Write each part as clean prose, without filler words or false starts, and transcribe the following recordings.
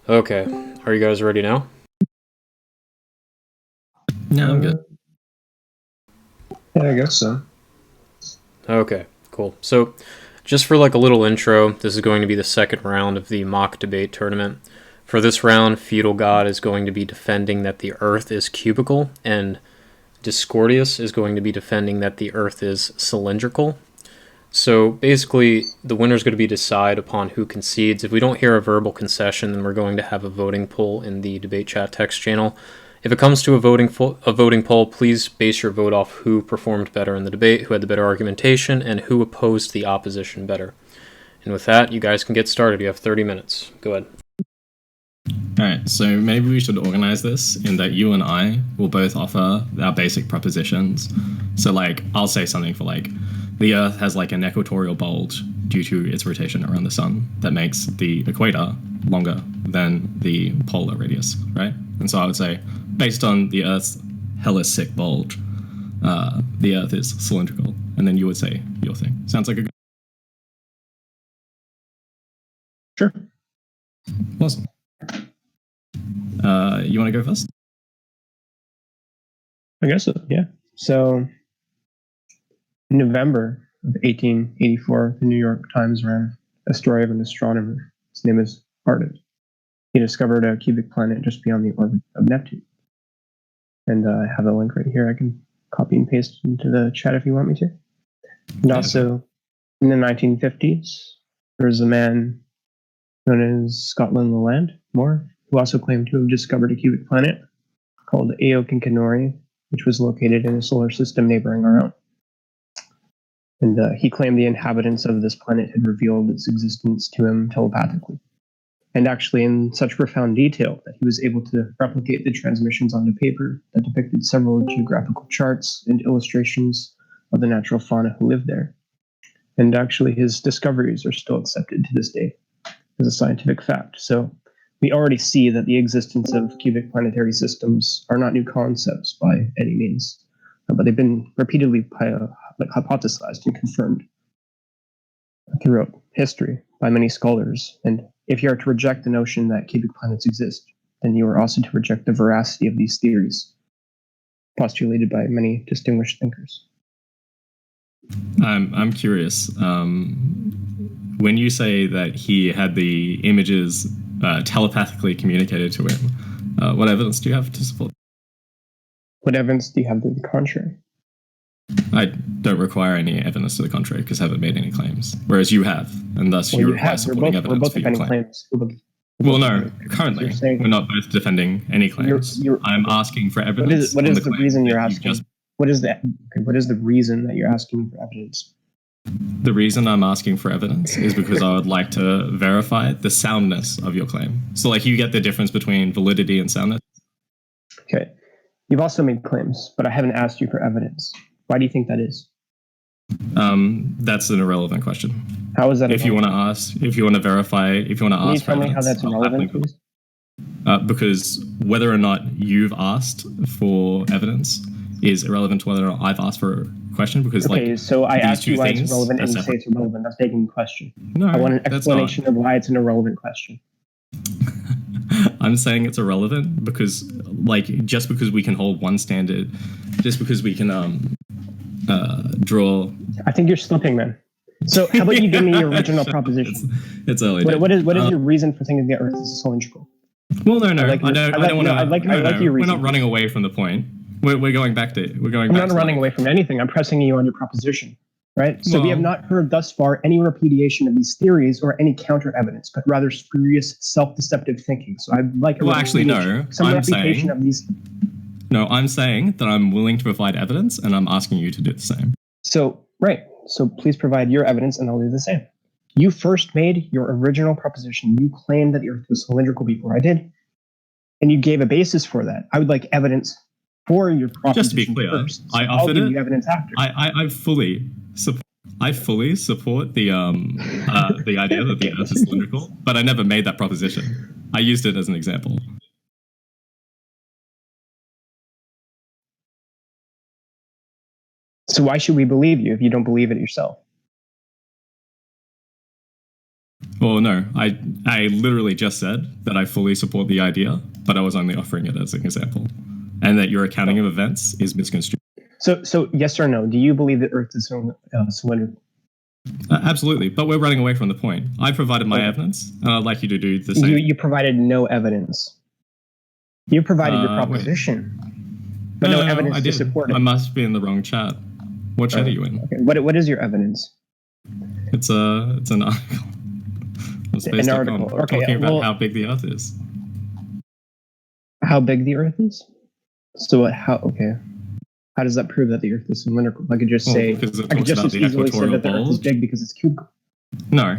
Okay, are you guys ready now? No, I'm good. Yeah, I guess so. Okay, cool. So, just for like a little intro, this is going to be the second round of the mock debate tournament. For this round, Feudal God is going to be defending that the Earth is cubical, and Discordius is going to be defending that the Earth is cylindrical. So basically, the winner is going to be decide upon who concedes. If we don't hear a verbal concession, then we're going to have a voting poll in the debate chat text channel. If it comes to a voting poll, please base your vote off who performed better in the debate, who had the better argumentation, and who opposed the opposition better. And with that, you guys can get started. You have 30 minutes. Go ahead. All right, so maybe we should organize this in that you and I will both offer our basic propositions. So, like, I'll say something for, like, the Earth has, like, an equatorial bulge due to its rotation around the sun that makes the equator longer than the polar radius, right? And so I would say, based on the Earth's hella sick bulge, the Earth is cylindrical. And then you would say your thing. Sounds like a good... Sure. Awesome. You want to go first? I guess so, yeah. So, in November of 1884, the New York Times ran a story of an astronomer. His name is Arthuria. He discovered a cubic planet just beyond the orbit of Neptune. And I have a link right here. I can copy and paste into the chat if you want me to. And also, in the 1950s, there was a man known as Scotland Leland Moore, who also claimed to have discovered a cubic planet called Aokinkanori, which was located in a solar system neighboring our own. And he claimed the inhabitants of this planet had revealed its existence to him telepathically, and actually in such profound detail that he was able to replicate the transmissions onto paper that depicted several geographical charts and illustrations of the natural fauna who lived there. And actually his discoveries are still accepted to this day as a scientific fact. So we already see that the existence of cubic planetary systems are not new concepts by any means, but they've been repeatedly hypothesized and confirmed throughout history by many scholars. And if you are to reject the notion that cubic planets exist, then you are also to reject the veracity of these theories postulated by many distinguished thinkers. I'm curious. When you say that he had the images telepathically communicated to him, what evidence do you have to support? What evidence do you have to the contrary? I don't require any evidence to the contrary because I haven't made any claims, whereas you have, and thus you require supporting evidence for your claim. Well, no, currently we're not both defending any claims. I'm asking for evidence. What is the reason you're asking? What is the reason that you're asking for evidence? The reason I'm asking for evidence is because I would like to verify the soundness of your claim. So, like, you get the difference between validity and soundness. Okay. You've also made claims, but I haven't asked you for evidence. Why do you think that is? That's an irrelevant question. How is that? If you want to ask, if you want to verify, if you want to ask for evidence, how that's irrelevant, please? Because whether or not you've asked for evidence is irrelevant to whether or not I've asked for a question. Because so I asked you why it's irrelevant, and you say it's irrelevant. That's begging the question. No, I want an explanation of why it's an irrelevant question. I'm saying it's irrelevant because, like, just because we can hold one standard, just because we can draw. I think you're slipping, man. So how about you give me your original proposition? It's early. What is your reason for thinking the Earth is cylindrical? Well, no, I don't want to. We're not running away from the point. We're going back to. I'm not running away from anything. I'm pressing you on your proposition, right? So we have not heard thus far any repudiation of these theories or any counter evidence, but rather spurious, self-deceptive thinking. So I'd like some refutation of these. No, I'm saying that I'm willing to provide evidence, and I'm asking you to do the same. So, right. So please provide your evidence, and I'll do the same. You first made your original proposition. You claimed that the Earth was cylindrical before I did, and you gave a basis for that. I would like evidence for your proposition. Just to be clear, first, I offered I'll give you evidence after. I fully support the idea that the Earth is cylindrical, but I never made that proposition. I used it as an example. So why should we believe you if you don't believe it yourself? Well, no, no. I literally just said that I fully support the idea, but I was only offering it as an example, and that your accounting of events is misconstrued. So yes or no? Do you believe that Earth is cylindrical? Absolutely, but we're running away from the point. I provided my evidence, and I'd like you to do the same. You provided no evidence. You provided your proposition, but no evidence to support it. I must be in the wrong chat. What chat are you in? Okay. What is your evidence? It's an article. An article. Okay, talking about how big the Earth is. How big the Earth is? So how does that prove that the Earth is cylindrical? I could just say, I could just as easily say that the Earth is big because it's cubical. No,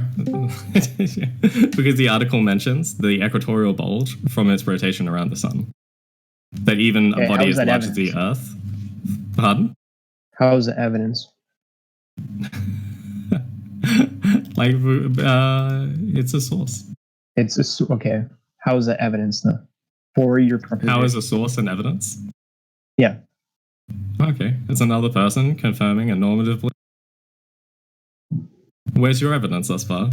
because the article mentions the equatorial bulge from its rotation around the sun. That even a body as large as the Earth. Pardon? How is the evidence? Like, it's a source. Okay. How is the evidence though? For your proposition. How is a source and evidence? Yeah. Okay, it's another person confirming a normative belief. Where's your evidence thus far?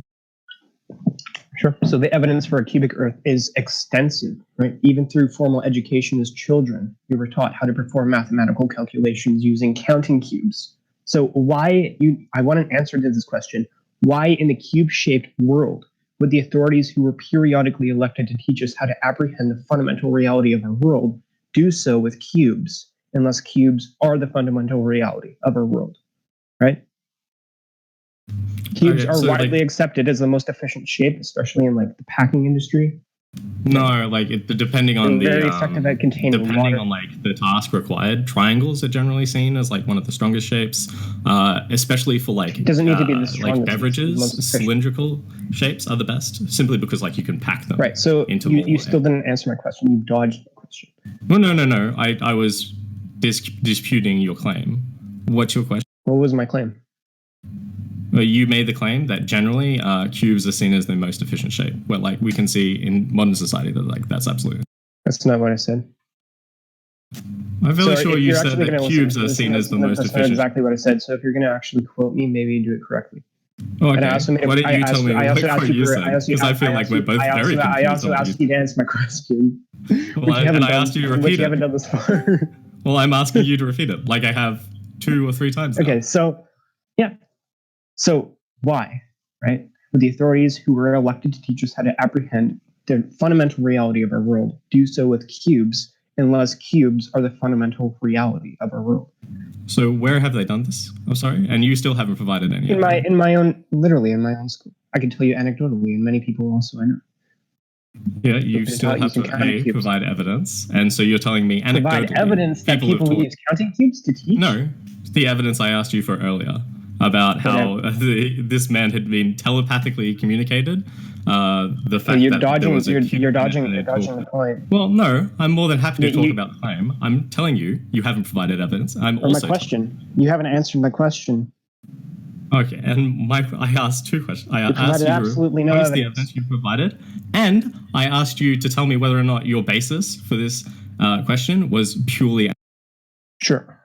Sure. So the evidence for a cubic Earth is extensive, right? Even through formal education as children, we were taught how to perform mathematical calculations using counting cubes. So I want an answer to this question. Why in the cube-shaped world would the authorities who were periodically elected to teach us how to apprehend the fundamental reality of our world do so with cubes, unless cubes are the fundamental reality of our world, right? Cubes are widely accepted as the most efficient shape, especially in like the packing industry. No, like depending on very effective at containing depending water. on like the task required. Triangles are generally seen as like one of the strongest shapes, especially for like it doesn't need to be the strongest. Like beverages. Cylindrical shapes are the best, simply because like you can pack them. Right. So into you still didn't answer my question. You dodged the question. Well, no. I was disputing your claim. What's your question? What was my claim? Well, you made the claim that generally cubes are seen as the most efficient shape, where like we can see in modern society that like that's absolute. That's not what I said. I'm fairly sure you said that cubes are seen as the most efficient. That's exactly what I said. So if you're going to actually quote me, maybe do it correctly. Oh, okay. Why don't you tell me what you said? Because I feel like we're both very confused. I also asked you to answer my question. Well, and I asked you to repeat it. Which you haven't done this far. Well, I'm asking you to repeat it, like I have 2 or 3 times now. Okay, so yeah. So why, right? Would the authorities who were elected to teach us how to apprehend the fundamental reality of our world do so with cubes, unless cubes are the fundamental reality of our world? So where have they done this? I'm sorry, and you still haven't provided any. In my own school. I can tell you anecdotally, and many people also I know. Yeah, you still have to provide evidence, and so you're telling me anecdotally. Provide evidence that people use counting cubes to teach? No, the evidence I asked you for earlier about how this man had been telepathically communicated. The fact you're that dodging, there was you're dodging the point. Well, no, I'm more than happy to talk about the claim. I'm telling you, you haven't provided evidence. I'm also my question. You haven't answered my question. Okay, and I asked 2 questions. I asked you absolutely no evidence. The evidence you provided, and I asked you to tell me whether or not your basis for this question was purely. Sure.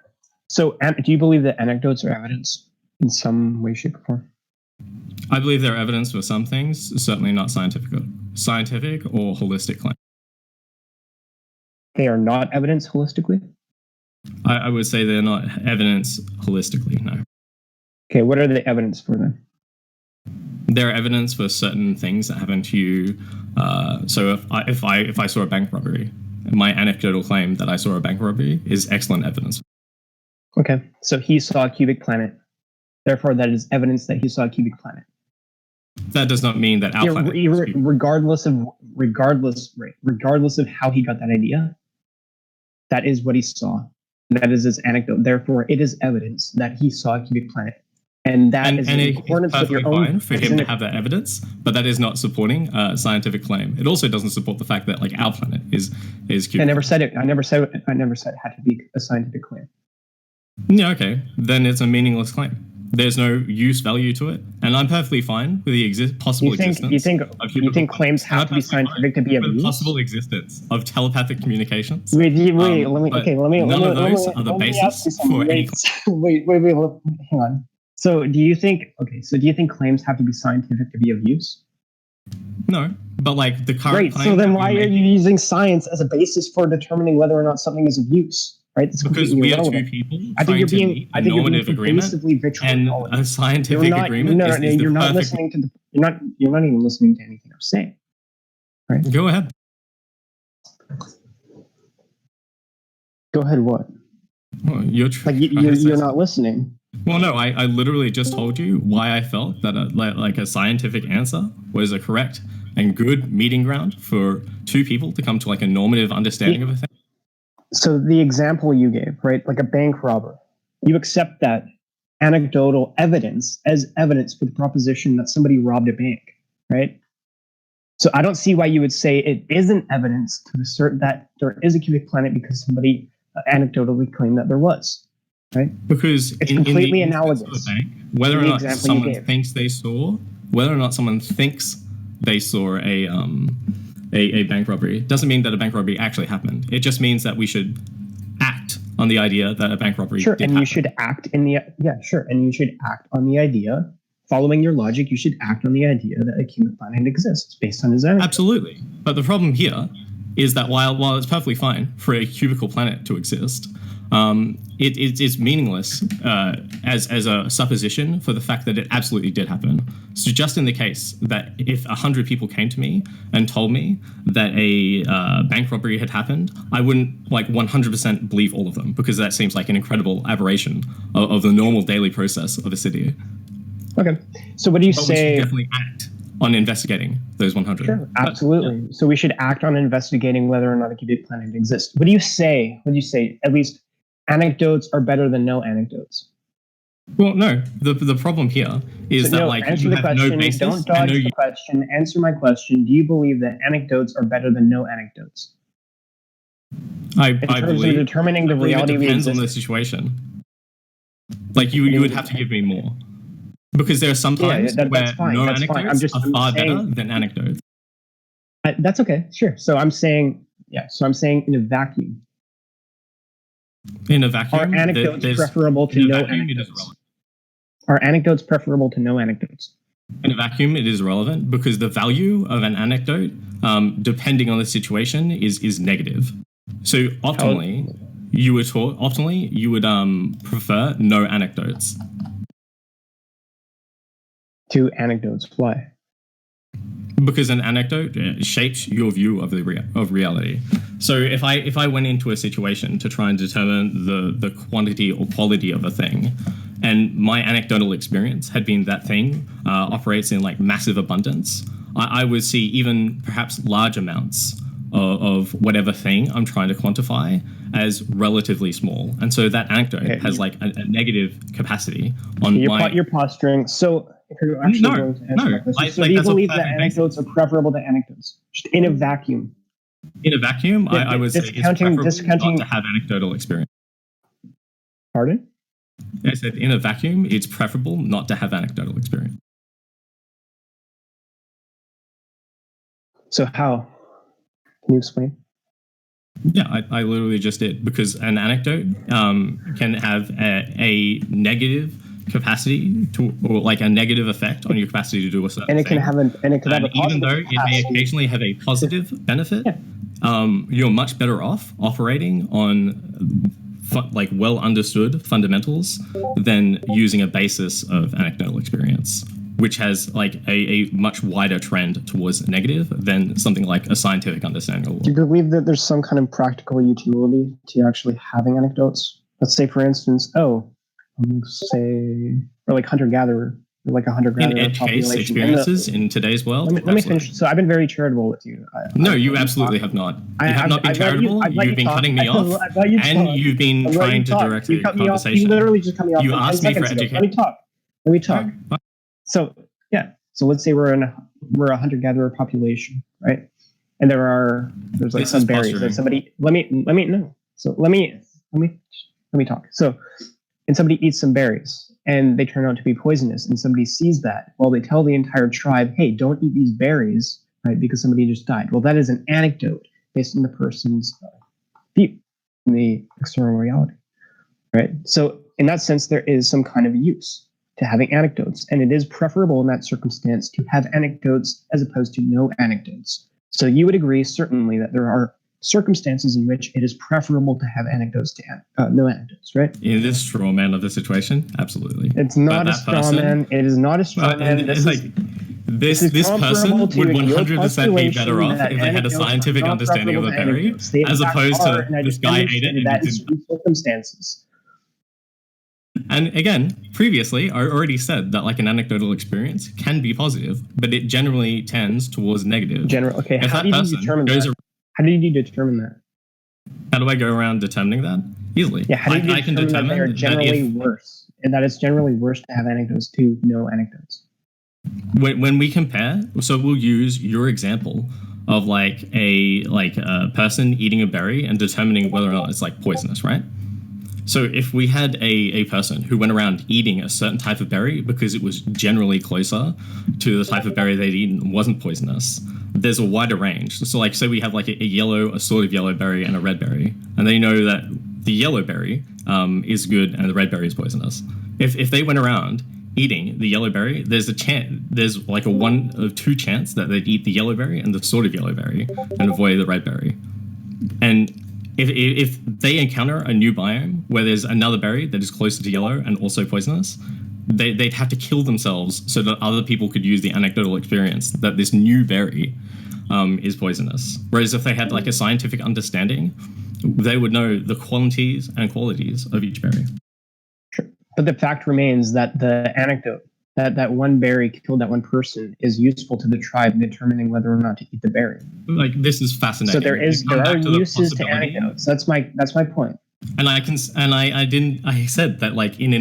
So, do you believe that anecdotes are evidence in some way, shape, or form? I believe they're evidence for some things, certainly not scientific or holistic claim. They are not evidence holistically? I would say they're not evidence holistically, no. Okay, what are the evidence for then? They're evidence for certain things that happen to you. So if I saw a bank robbery, my anecdotal claim that I saw a bank robbery is excellent evidence. Okay, so he saw a cubic planet. Therefore, that is evidence that he saw a cubic planet. That does not mean that our planet. Regardless of how he got that idea, that is what he saw. That is his anecdote. Therefore, it is evidence that he saw a cubic planet. And that is in accordance with your own. For him to have that evidence, but that is not supporting a scientific claim. It also doesn't support the fact that like our planet is cubic. I never said it. I never said it had to be a scientific claim. Yeah, okay. Then it's a meaningless claim. There's no use value to it, and I'm perfectly fine with the possible existence. You think claims have to be scientific to be of use? Possible existence of telepathic communications. Let me. None of those are the basis for any. Wait, hang on. So do you think claims have to be scientific to be of use? No, but like the current Great. claim So then that why we're are you making- using science as a basis for determining whether or not something is of use? Right? That's because completely we are irrelevant. two people I think trying you're to being meet a I think you're being normative agreement, pervasively and vitriolic. a scientific agreement no, is the you're not perfect. listening to the you're not even listening to anything I'm saying. Right? Go ahead. Go ahead. What? Well, You're not listening. Well, no, I literally just told you why I felt that like a scientific answer was a correct and good meeting ground for two people to come to like a normative understanding of a thing. So the example you gave, right, like a bank robber, you accept that anecdotal evidence as evidence for the proposition that somebody robbed a bank, right? So I don't see why you would say it isn't evidence to assert that there is a cubic planet because somebody anecdotally claimed that there was, right? Because It's in completely the instance analogous. of a bank, whether or The not example you someone gave. thinks they saw, whether or not someone thinks they saw a bank robbery doesn't mean that a bank robbery actually happened. It just means that we should act on the idea that a bank robbery Sure, did and happen. you should act in the and you should act on the idea. Following your logic, you should act on the idea that a cubic planet exists based on his anecdote. Absolutely. But the problem here is that while it's perfectly fine for a cubical planet to exist, it's meaningless as a supposition for the fact that it absolutely did happen. So just in the case that if 100 people came to me and told me that a bank robbery had happened, I wouldn't like 100% believe all of them because that seems like an incredible aberration of the normal daily process of a city. Okay, so what do you But say? we should definitely act on investigating those 100. Sure, absolutely. But, yeah. So we should act on investigating whether or not a cubic planet exists. What do you say? What do you say? At least anecdotes are better than no anecdotes. Well, no. The problem here is that like answer you the have question. no basis Don't and dodge no the question. Answer my question. Do you believe that anecdotes are better than no anecdotes? I terms of believe determining the I believe reality it we depends on exist the situation. Like you would have to give me more. Because there are some times where no anecdotes are far better than anecdotes. That's okay. Sure. So I'm saying, in a vacuum. In a vacuum, Are anecdotes preferable to no anecdotes? Are anecdotes preferable to no anecdotes? In a vacuum, it is irrelevant because the value of an anecdote, depending on the situation, is negative. So optimally, you would prefer no anecdotes. To anecdotes. Why? Because an anecdote shapes your view of reality. So if I went into a situation to try and determine the quantity or quality of a thing, and my anecdotal experience had been that thing operates in like massive abundance, I would see even perhaps large amounts of whatever thing I'm trying to quantify as relatively small. And so that anecdote has like a negative capacity on you're posturing. So if you're actually going to answer my question, so do you believe that anecdotes are preferable to anecdotes? Just in a vacuum. In a vacuum, I would say it's preferable not to have anecdotal experience. Pardon? I said in a vacuum, it's preferable not to have anecdotal experience. So how? Can you explain? Yeah, I literally just did, because an anecdote can have a negative capacity to, or like a negative effect on your capacity to do a certain thing. And it can have a positive even though capacity. it may occasionally have a positive benefit, you're much better off operating on like well understood fundamentals than using a basis of anecdotal experience, which has like a much wider trend towards negative than something like a scientific understanding of the world. Do you believe that there's some kind of practical utility to actually having anecdotes? Let's say, for instance, or like hunter-gatherer, or like a hunter-gatherer in edge case experiences in today's world. Let me finish. So I've been very charitable with you. No, you absolutely have not. You have not been charitable. You've been cutting me off, and you've been trying to direct the conversation. You literally just cut me off. You asked me for education. Let me talk. So so let's say we're a hunter-gatherer population, right? And there's like some berries that somebody let me talk. So and somebody eats some berries and they turn out to be poisonous, and somebody sees that. Well, they tell the entire tribe, hey, don't eat these berries, right? Because somebody just died. Well, that is an anecdote based on the person's view in the external reality, right? So in that sense, there is some kind of use. to having anecdotes, and it is preferable in that circumstance to have anecdotes as opposed to no anecdotes. So you would agree certainly that there are circumstances in which it is preferable to have anecdotes to no anecdotes, right? In this straw man of the situation, absolutely. It's not a straw man. It is not a straw man. This person would 100% be better off if they had a scientific understanding of the berry, as opposed to this guy ate it. That is circumstances. And again, previously, I already said that like an anecdotal experience can be positive, but it generally tends towards negative. Okay, how do you determine that? How do you determine that? How do I go around determining that? Easily. Yeah, how do you determine that they are generally worse, and that it's generally worse to have anecdotes to no anecdotes? When we compare, so we'll use your example of like a person eating a berry and determining whether or not it's like poisonous, right? So if we had a person who went around eating a certain type of berry because it was generally closer to the type of berry they'd eaten and wasn't poisonous, there's a wider range. So like, say we have like a sort of yellow berry and a red berry, and they know that the yellow berry is good and the red berry is poisonous. If they went around eating the yellow berry, there's like a 1 of 2 chance that they'd eat the yellow berry and the sort of yellow berry and avoid the red berry. And if they encounter a new biome where there's another berry that is closer to yellow and also poisonous, they'd have to kill themselves so that other people could use the anecdotal experience that this new berry is poisonous. Whereas if they had like a scientific understanding, they would know the qualities of each berry. Sure. But the fact remains that the anecdote that one berry killed that one person is useful to the tribe in determining whether or not to eat the berry. Like, this is fascinating. So there are uses to anecdotes. That's my point. And I said that like in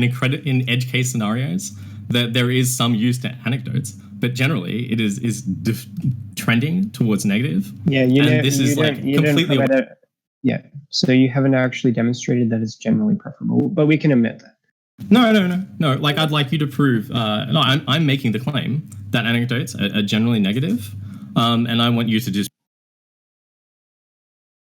edge case scenarios that there is some use to anecdotes, but generally it is trending towards negative. Yeah, yeah. So you haven't actually demonstrated that it's generally preferable, but we can admit that. No. Like, I'd like you to prove. I'm making the claim that anecdotes are generally negative, and I want you to just.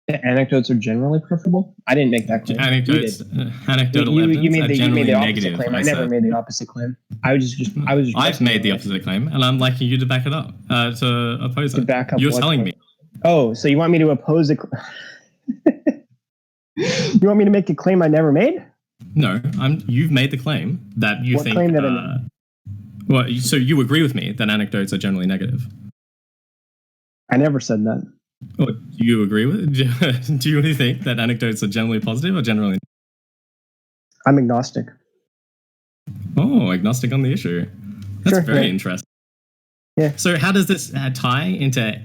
The anecdotes are generally preferable. I didn't make that claim. Anecdotal evidence are generally negative. Claim. I never made the opposite claim. I've made the opposite claim, and I'm liking you to back it up. To oppose it. Back up. You're telling me. Oh, so you want me to oppose it? You want me to make a claim I never made? No, you've made the claim that you think. Claim that well, so you agree with me that anecdotes are generally negative? I never said that. Well, do you agree with? Do you really think that anecdotes are generally positive or generally? I'm agnostic. Oh, agnostic on the issue. That's very interesting. Yeah. So how does this tie into?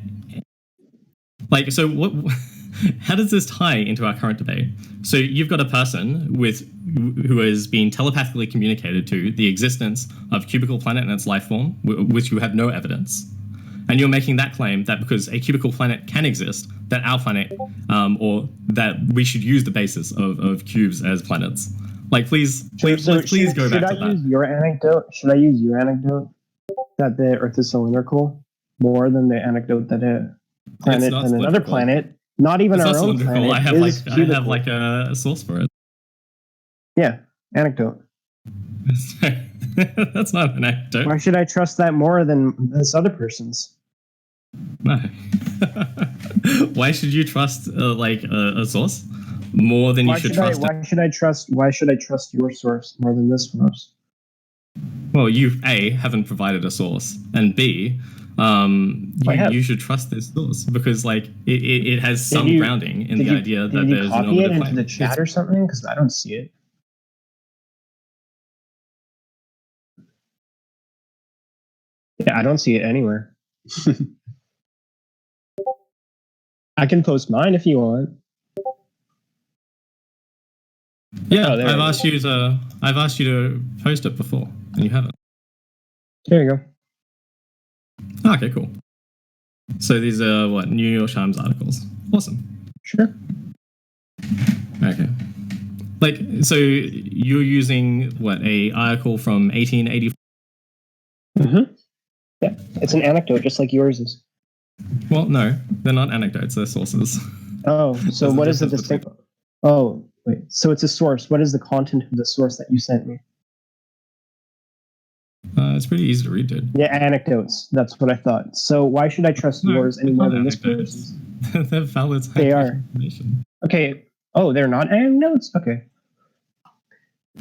Like, so what? How does this tie into our current debate? So you've got a person who has been telepathically communicated to the existence of Cubicle planet and its life form, which you have no evidence. And you're making that claim that because a Cubicle planet can exist, that our planet, or that we should use the basis of cubes as planets. Like, please go back to that. Should I use your anecdote that the Earth is cylindrical more than the anecdote that a planet and another planet, not even our own planet, I have like a source for it. Yeah, anecdote. That's not an anecdote. Why should I trust that more than this other person's? No. Why should you trust a source more than you should trust? Why should I trust your source more than this source? Well, you A, haven't provided a source, and B, you should trust this source because like it has some grounding in the idea that there's no. Did you copy it into the chat or something? Because I don't see it. Yeah, I don't see it anywhere. I can post mine if you want. Yeah, I've asked you to post it before, and you haven't. There you go. Okay, cool. So these are New York Times articles. Awesome. Sure. Okay. Like, so you're using a article from 1884. Mm-hmm. Yeah, it's an anecdote, just like yours is. Well, no, they're not anecdotes; they're sources. Oh, so what is the distinct? Oh, wait. So it's a source. What is the content of the source that you sent me? it's pretty easy to read, dude. Yeah, anecdotes. That's what I thought. So why should I trust yours any more than this person's? They're valid. They are. Information. Okay. Oh, they're not anecdotes? Okay.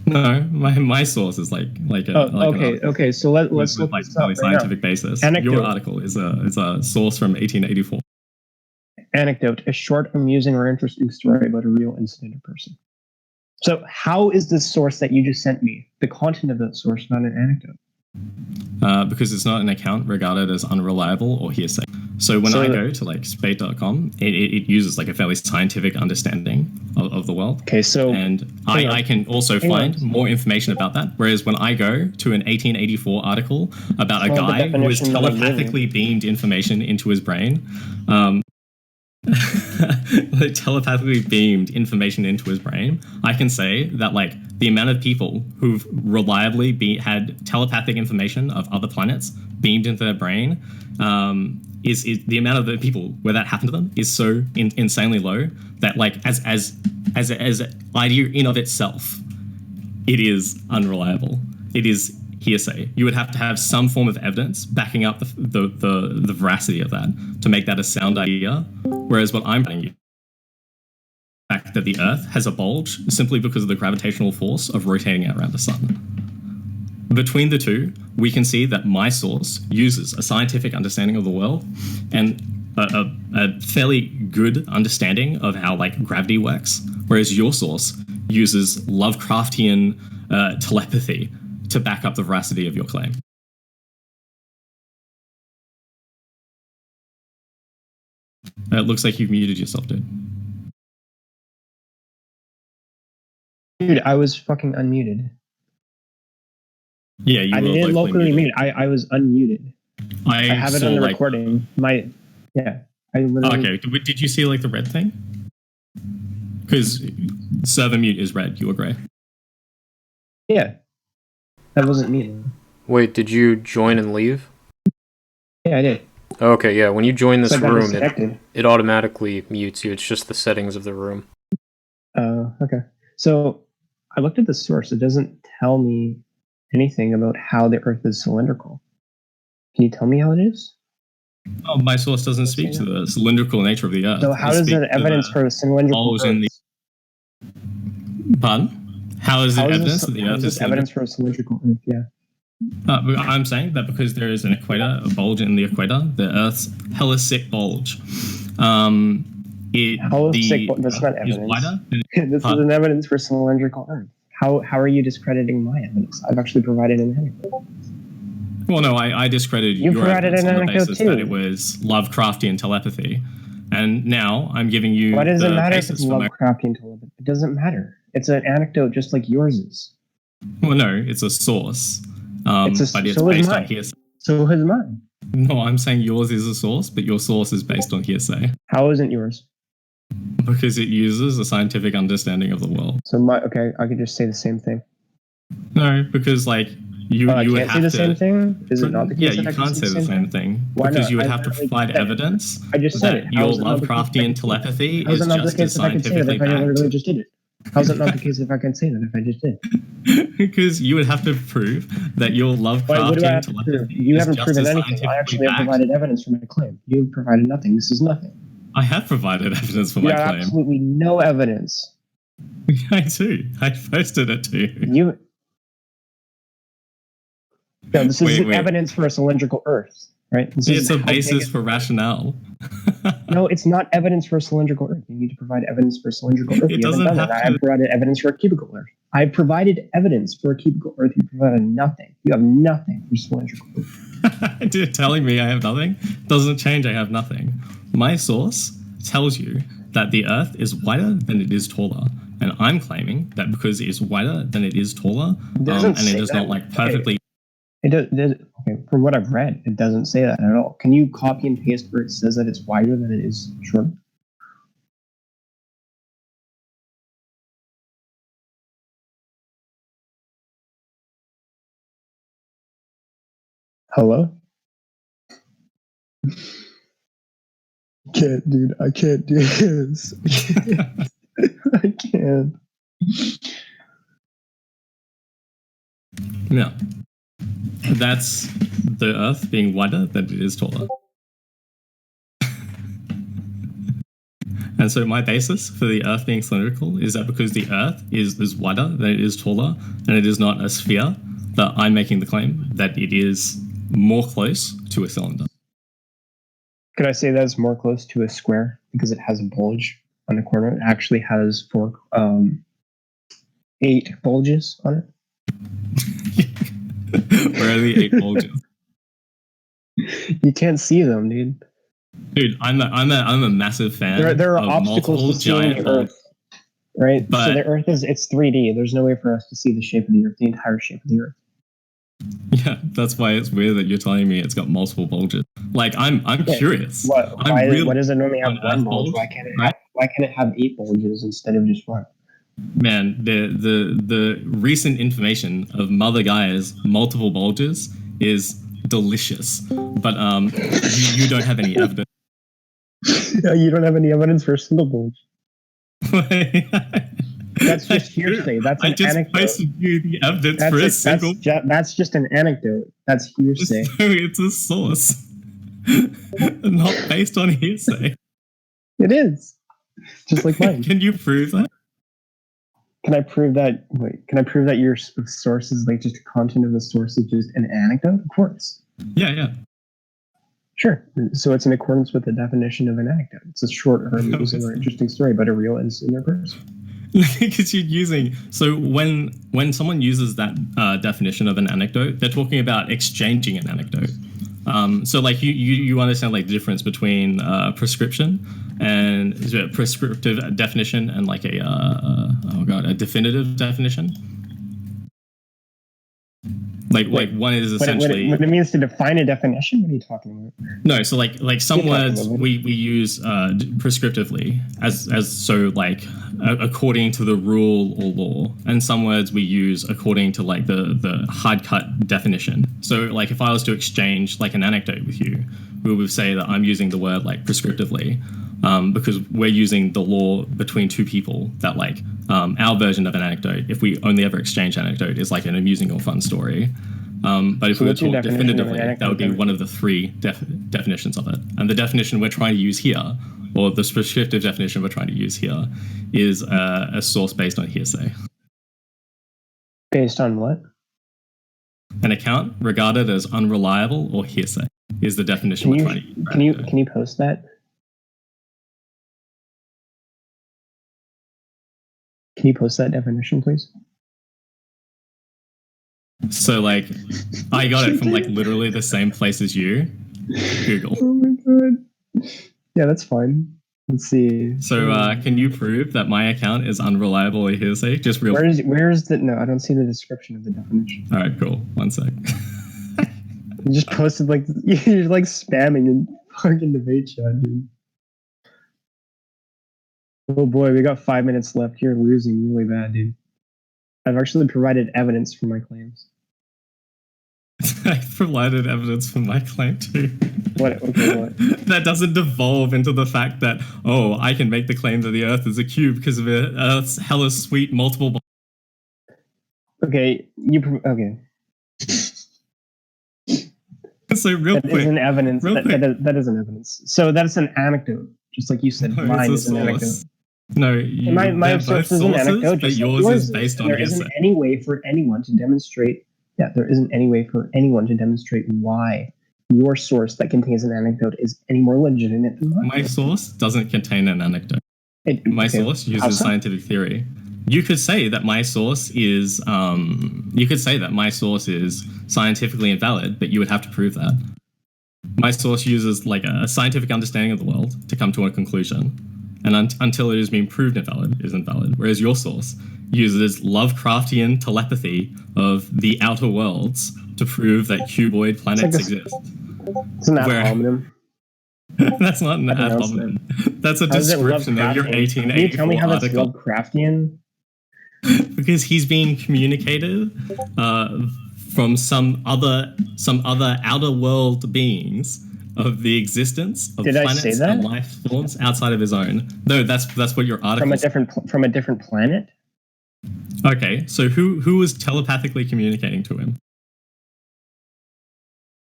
No, my source is like okay. So let's with look like this up right scientific now. basis. Anecdote. Your article is a source from 1884. Anecdote: a short, amusing, or interesting story about a real incident or person. So how is this source that you just sent me the content of that source, not an anecdote? Because it's not an account regarded as unreliable or hearsay. So when I go to like spate.com, it uses like a fairly scientific understanding of the world. Okay, so and I can also find more information about that. Whereas when I go to an 1884 article about a guy who has telepathically beamed information into his brain, like telepathically beamed information into his brain, I can say that like the amount of people who've reliably had telepathic information of other planets beamed into their brain is the amount of the people where that happened to them is so insanely low that like as idea in of itself, it is unreliable. It is hearsay. You would have to have some form of evidence backing up the veracity of that to make that a sound idea. Whereas what I'm telling you, the fact that the Earth has a bulge simply because of the gravitational force of rotating it around the sun. Between the two, we can see that my source uses a scientific understanding of the world and a fairly good understanding of how like gravity works, whereas your source uses Lovecraftian telepathy to back up the veracity of your claim. It looks like you've muted yourself, dude. Dude, I was fucking unmuted. Yeah, you I were didn't locally muted. mute. I was unmuted. I have it on the recording. I literally... Okay, did you see like the red thing? Because server mute is red, you were grey. Yeah. That wasn't me. Wait, did you join and leave? Yeah, I did. Okay, yeah, when you join this room, it automatically mutes you. It's just the settings of the room. Okay. So I looked at the source. It doesn't tell me anything about how the Earth is cylindrical. Can you tell me how it is? Oh, my source doesn't speak to the cylindrical nature of the Earth. So how does that evidence for a cylindrical Earth? Pardon? How is it evidence that the Earth is cylindrical? Evidence for a cylindrical Earth, yeah. I'm saying that because there is an equator, a bulge in the equator, the Earth's hella sick bulge. That's not evidence. This is an evidence for cylindrical Earth. How are you discrediting my evidence? I've actually provided an anecdote. Well, no, I discredited your evidence on the basis that it was Lovecraftian telepathy. And now I'm giving you Why does it matter if it's Lovecraftian telepathy? It doesn't matter. It's an anecdote just like yours is. Well, no, it's a source. But it's based on hearsay. So is mine. No, I'm saying yours is a source, but your source is based on hearsay. How isn't yours? Because it uses a scientific understanding of the world. So okay, I could just say the same thing. No, because like you would can't have say the to. same thing. Is it not the case? Yeah, you can't say the same thing. Why because not? you would have to provide evidence. I just said it. Your Lovecraftian telepathy is just as scientifically backed. I literally just did it. How's it not the case if I can say that if I just did? Because you would have to prove that your Lovecraftian telepathy you haven't proven anything. I actually have provided evidence for my claim. You've provided nothing. This is nothing. I have provided evidence for my claim. Absolutely no evidence. I do. I posted it to you. No, this is evidence for a cylindrical Earth, right? It's a basis for rationale. No, it's not evidence for a cylindrical Earth. You need to provide evidence for a cylindrical Earth. It doesn't have to. I have provided evidence for a cubicle Earth. I provided evidence for a cubicle Earth. You provided nothing. You have nothing for cylindrical Earth. Dude, telling me I have nothing doesn't change I have nothing. My source tells you that the Earth is wider than it is taller. And I'm claiming that because it is wider than it is taller, and it does not like perfectly... Okay, from what I've read, it doesn't say that at all. Can you copy and paste where it says that it's wider than it is short? Hello? Can't, dude. I can't do this. I can't. Yeah. That's the Earth being wider than it is taller. And so my basis for the Earth being cylindrical is that because the Earth is wider than it is taller, and it is not a sphere, that I'm making the claim that it is more close to a cylinder. Could I say that it's more close to a square because it has a bulge on the corner? It actually has 8 bulges on it. Where are the 8 bulges? You can't see them, dude. Dude, I'm a massive fan. There are of obstacles to seeing the Earth, right? But, so the Earth it's 3D. There's no way for us to see the shape of the Earth, the entire shape of the Earth. Yeah, that's why it's weird that you're telling me it's got multiple bulges. Like, I'm curious. What does it normally have one bulge? Why can't it have 8 bulges instead of just one? Man, the recent information of Mother Gaia's multiple bulges is delicious, but you don't have any evidence. You don't have any evidence for a single bulge. That's just hearsay. That's an anecdote. I just posted you the evidence for a single. That's just an anecdote. That's hearsay. It's a source, not based on hearsay. It is, just like mine. Can you prove that? Can I prove that? Wait, can I prove that your source is like just the content of the source is just an anecdote? Of course. Yeah. Sure. So it's in accordance with the definition of an anecdote. It's a short, amusing, or interesting story about a real incident or person. Because you're using, so when someone uses that definition of an anecdote, they're talking about exchanging an anecdote. So like you understand like the difference between prescription and a prescriptive definition and like a definitive definition. Like one is essentially what it means to define a definition. What are you talking about? No, so like some words we use prescriptively as so like according to the rule or law, and some words we use according to like the hard cut definition. So like if I was to exchange like an anecdote with you, we would say that I'm using the word like prescriptively because we're using the law between two people that like our version of an anecdote, if we only ever exchange anecdote, is like an amusing or fun story. But if we were to talk definitively, that would be one of the 3 definitions of it. And the definition we're trying to use here, or the prescriptive definition we're trying to use here, is a source based on hearsay. Based on what? An account regarded as unreliable or hearsay is the definition we're trying to use. Can you post that? Can you post that definition, please? So, like, I got it from, like, literally the same place as you. Google. Oh my god. Yeah, that's fine. Let's see. So, can you prove that my account is unreliable or hearsay? Just real. Where is the... No, I don't see the description of the definition. All right, cool. One sec. You just posted, like... You're, like, spamming in fucking debate chat, dude. Oh boy, we got 5 minutes left. You're losing really bad, dude. I've actually provided evidence for my claims. I've provided evidence for my claim too. What? That doesn't devolve into the fact that, oh, I can make the claim that the Earth is a cube because of Earth's hella sweet multiple... Okay, okay. So real quick. Isn't evidence. That isn't evidence. So that's an anecdote. Just like you said, no, mine is an anecdote. No, my source is an anecdote, but yours is based on hearsay. There isn't any way for anyone to demonstrate. Yeah, there isn't any way for anyone to demonstrate why your source that contains an anecdote is any more legitimate than mine. My source doesn't contain an anecdote. My source uses scientific theory. You could say that my source is scientifically invalid, but you would have to prove that. My source uses like a scientific understanding of the world to come to a conclusion. And until it has been proved invalid, it isn't valid. Whereas your source uses Lovecraftian telepathy of the outer worlds to prove that cuboid planets exist. It's an ad hominem. That's not an ad hominem. That's a description of your 1884 Can you tell me how that's article. Lovecraftian? Because he's being communicated from some other outer world beings of the existence of planets and life forms outside of his own. No, that's what your article from a different planet. Okay, so who was telepathically communicating to him?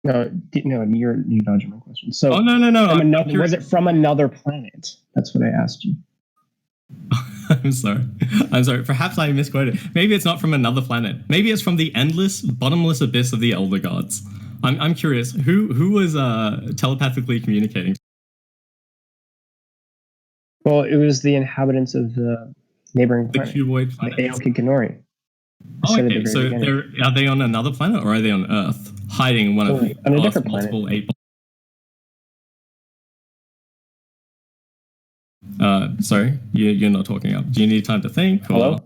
No, you're dodging my question. So, Oh no! was it from another planet? That's what I asked you. I'm sorry. Perhaps I misquoted. Maybe it's not from another planet. Maybe it's from the endless, bottomless abyss of the Elder Gods. I'm curious. Who was telepathically communicating? Well, it was the inhabitants of the neighboring The planet, cuboid the planet. Aokikanori. Oh, okay. So are they on another planet or are they on Earth, hiding one of on a Earth's different multiple planet. 8? Sorry, you're not talking up. Do you need time to think? Hello?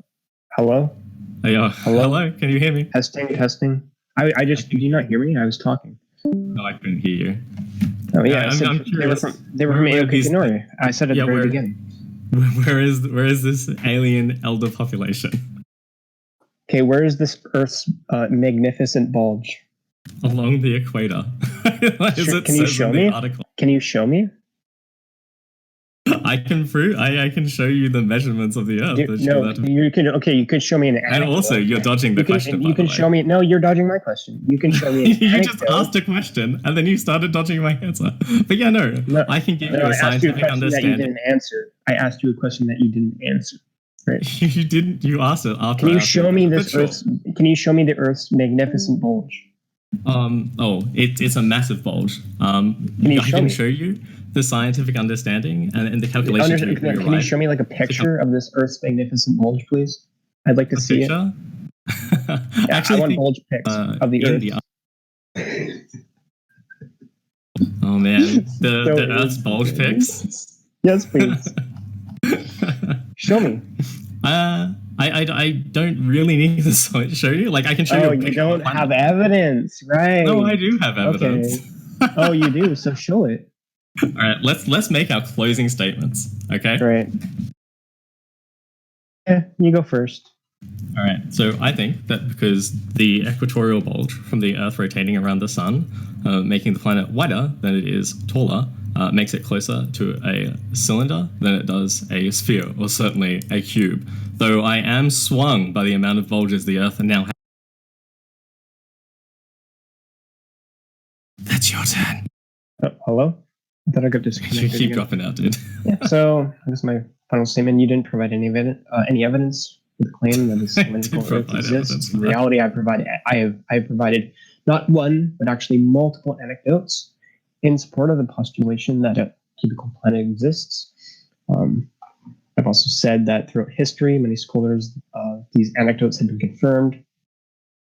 Hello? Hello? Can you hear me? Testing. I just, did you not hear me? I was talking. No, I couldn't hear you. Oh yeah, I'm curious. They were from Aokikanori. I said at the very beginning. Where is this alien elder population? Okay, where is this Earth's magnificent bulge? Along the equator. Can you show me? Can you show me? I can show you the measurements of the Earth. You could show me an anecdote. And also, you're dodging the question. You can show me. No, you're dodging my question. You can show me. You just asked a question and then you started dodging my answer. But yeah, no, I can give you a scientific understanding. That you didn't answer. I asked you a question that you didn't answer. Right? You didn't. You asked it after. Can you show me this Earth's? Can you show me the Earth's magnificent bulge? It's a massive bulge. I can show you the scientific understanding and the calculations. Can you show me like a picture of this Earth's magnificent bulge, please? I'd like to see it. Actually, I want bulge pics of the Earth. Oh man, the Earth's bulge pics. Yes, please. Show me. I don't really need to show you. Like I can show you. Oh, you don't have evidence, right? No, I do have evidence. Okay. Oh, you do. So show it. All right, let's make our closing statements. Okay. Right. Yeah, you go first. All right. So I think that because the equatorial bulge from the Earth rotating around the sun, making the planet wider than it is taller, makes it closer to a cylinder than it does a sphere, or certainly a cube. Though I am swung by the amount of bulges the Earth now has. That's your turn. Hello? I thought I got disconnected. You keep dropping out, dude. Yeah, so this is my final statement. You didn't provide any evidence for the claim that a cylindrical Earth exists. In reality, I have provided not one, but actually multiple anecdotes in support of the postulation that a cubicle planet exists. I've also said that throughout history, many scholars, these anecdotes have been confirmed.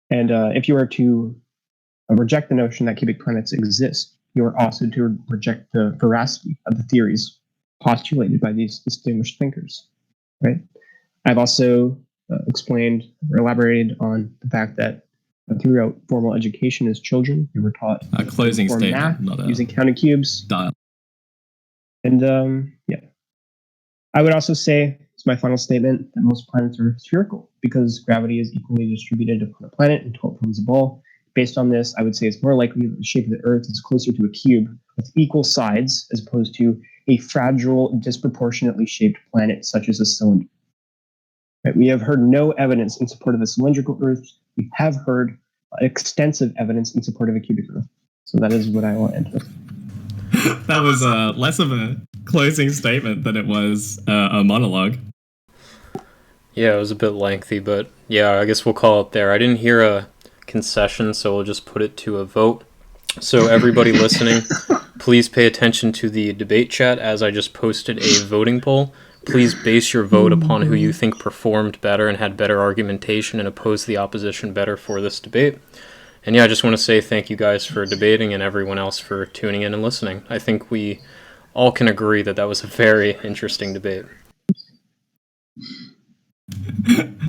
And if you were to reject the notion that cubic planets exist, you are also to reject the veracity of the theories postulated by these distinguished thinkers. Right? I've also explained or elaborated on the fact that throughout formal education as children, we were taught a closing statement, math, using counting cubes. Dial. And yeah, I would also say, it's my final statement, that most planets are spherical because gravity is equally distributed upon a planet in 12 forms of ball. Based on this, I would say it's more likely that the shape of the Earth is closer to a cube with equal sides as opposed to a fragile, disproportionately shaped planet such as a cylinder. Right? We have heard no evidence in support of a cylindrical Earth. We have heard extensive evidence in support of a cubic Earth. So that is what I will end with. That was less of a closing statement than it was a monologue. Yeah, it was a bit lengthy, but yeah, I guess we'll call it there. I didn't hear a concession, so we'll just put it to a vote. So everybody listening, please pay attention to the debate chat as I just posted a voting poll. Please base your vote upon who you think performed better and had better argumentation and opposed the opposition better for this debate. And yeah, I just want to say thank you guys for debating and everyone else for tuning in and listening. I think we all can agree that that was a very interesting debate.